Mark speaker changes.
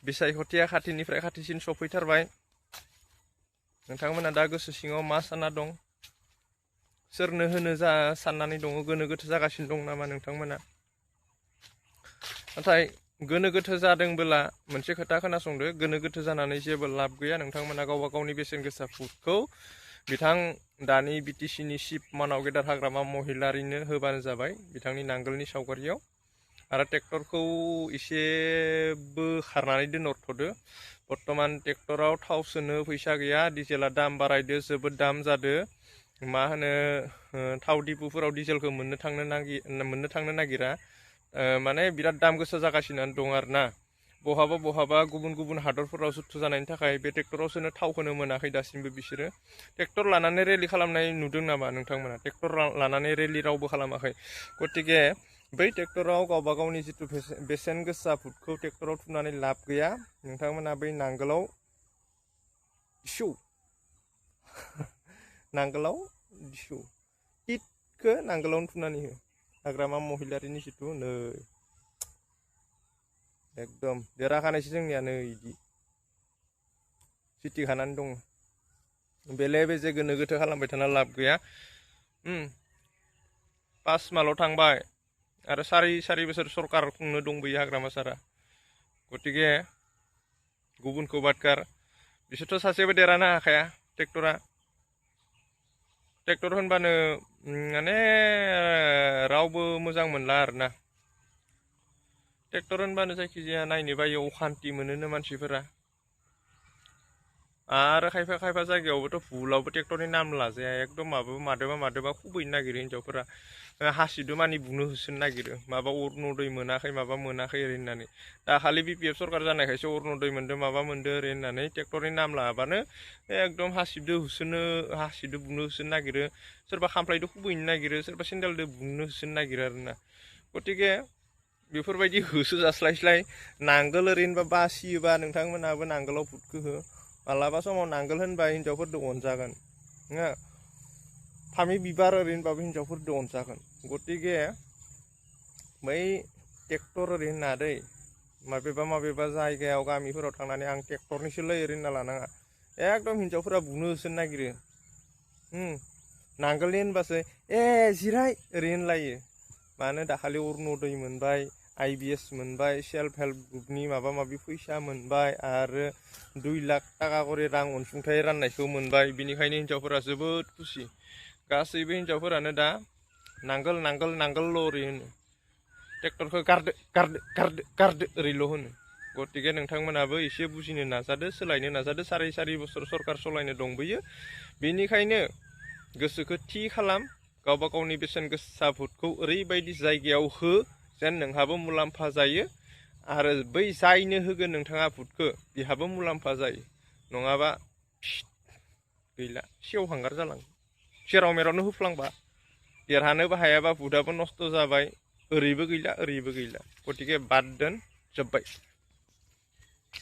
Speaker 1: बिसायख'थिया खाथिनिफ्राय खाथिसिन सफैथारबाय। नोंथांमोना दा गोसो सिङाव मा सानना दं? सोरनो होनो जा साननानै दङ? गोनो गोथो जागासिनो दं नामा नोंथांमोना? नाथाय गोनो गोथो जादोंबोला मोनसे खोथा खोनासंदो, गोनो गोथो जानानै जेबो लाब गैया। नोंथांमोना गावबा गावनि बेसेन गोसा भटखौ बिथां दानि बिटिसिनि चिफ मानाव गेदेर हाग्रामा महिलारिनो होबानो जाबाय, बिथांनि नांगोलनि सावगारियाव। आरो ट्रेक्टरखौ एसे बोखारनानै दोनहरथ'दो। बर्तमान ट्रेक्टराव थाव सोनो फैसा गैया, डिजेला दाम बारायदो, जोबोद दाम जादो। मा होनो थाव डिपुफोराव डिजेलखौ मोननो थांनो नागिरा। माने बिराद दाम गोसा जागासिनो दं आरोना। बहाबा बहाबा गुबुन गुबुन हादरफोराव जुद्ध जानायनि थाखाय बे ट्रेक्टरावसोनो थावखौनो मोनाखै दासिमबो बिसोरो। ट्रेक्टर लानानै रेलि खालामनाय नुदों नामा नोंथांमोना? ट्रेक्टर लानानै रेलि रावबो खालामाखै। गतिके बै ट्रेक्टराव गावबा गावनि जिथु बेसेन गोसा भटखौ ट्रेक्टराव थुनानै लाब गैया। नोंथांमोना बै नांगोलाव नांगोलाव दिसु टिटखौ नांगोलावनो थुनानै हो। हाग्रामा महिलारिनि जिथु नै एकदम देराखानायसो जोंनिया नै इदि सिटि खानानै दङ। बेले बेजे गोनो गोथो खालामबाय थाना लाब गैया। 5 माल' थांबाय आरो सारि बोसोर सरकार खुंनो दंबोयो हाग्रामा सारा। गतिके गुबुनखौ बादगार, बिसोरथ' सासेबो देरहानो हाखाया। ट्रेक्टर होनबानो माने रावबो मोजां मोनला आरोना। ट्रेक्टर होनबानो जायखिजाया नायनो बायो, अखान्थि मोनोनो मानसिफोरा। आरो खायफा खायफा जायगायावबोथ' भुलावबो ट्रेक्टरनि नाम लाजाया, एकदम मादोबा खुबैनो नागिरो हिनजावफोरा। हासिदो मानि बुनो होसोनो नागिरो, माबा अरुनदय मोनाखै माबा मोनाखै ओरै होननानै। दाखालि BPF सरकार जानायखायसो अरुनदय मोनदों माबा मोनदों ओरै होननानै ट्रेक्टरनि नाम लाबानो एकदम हासिबदो बुनो होसोनो नागिरो। सोरबा खामफ्लायदो खुबैनो नागिरो, सोरबा सेन्देलदो बुनो होसोनो नागिरो आरोना। गतिके बेफोरबायदि होसो जास्लायस्लाय नांगोल ओरैनोबा बासियोबा नोंथांमोनाबो नांगोलाव भटखौ हो। मालाबा समाव नांगोल होनबा हिनजावफोरदो अनजागोन। फामि बिबार ओरैनोबाबो हिनजावफोरदो अनजागोन। गतिके बै ट्रेक्टर ओरै होनना दै माबेबा जायगायाव गामिफोराव थांनानै आं ट्रेक्टरनिसोलै ओरै होनना लानाङा। एकदम हिनजावफोरा बुनो होसोनो नागिरो। नांगोलनि होनबासो जिराय ओरै होनलायो। मानो दाखालि अरुनदय मोनबाय, IBS मोनबाय, सेल्फ हेल्प ग्रुपनि माबा माबि फैसा मोनबाय, आरो 2 लाख थाखा करि रां अनसुंथाइ राननायखौ मोनबाय। बिनिखायनो हिनजावफोरा जोबोद खुसि। गासैबो हिनजावफोरानो दा नांगोल ओरै होनो। ट्रेक्टरखौ गारदो ओरैल' होनो। गतिके नोंथांमोनाबो एसे बुजिनो नाजादो, सोलायनो नाजादो। सारि बोसोर सरकार सालायनो दंबोयो। बेनिखायनो गोसोखौ थि खालाम, गावबा गावनि बेसेन गोसा भटखौ ओरैबायदि जायगायाव हो जेन नोंहाबो मुलाम्फा जायो, आरो बै जायनो होगोन नोंथाङा भटखौ बेहाबो मुलाम्फा जायो। नङाबा गैला, सेवहांगार जालाङो। जेराव मेरावनो होफ्लांबा देरहानोबो हायाबा भटआबो नस्थ' जाबाय, ओरैबो गैला ओरैबो गैला। गतिके बाद दोन, जोब्बाय।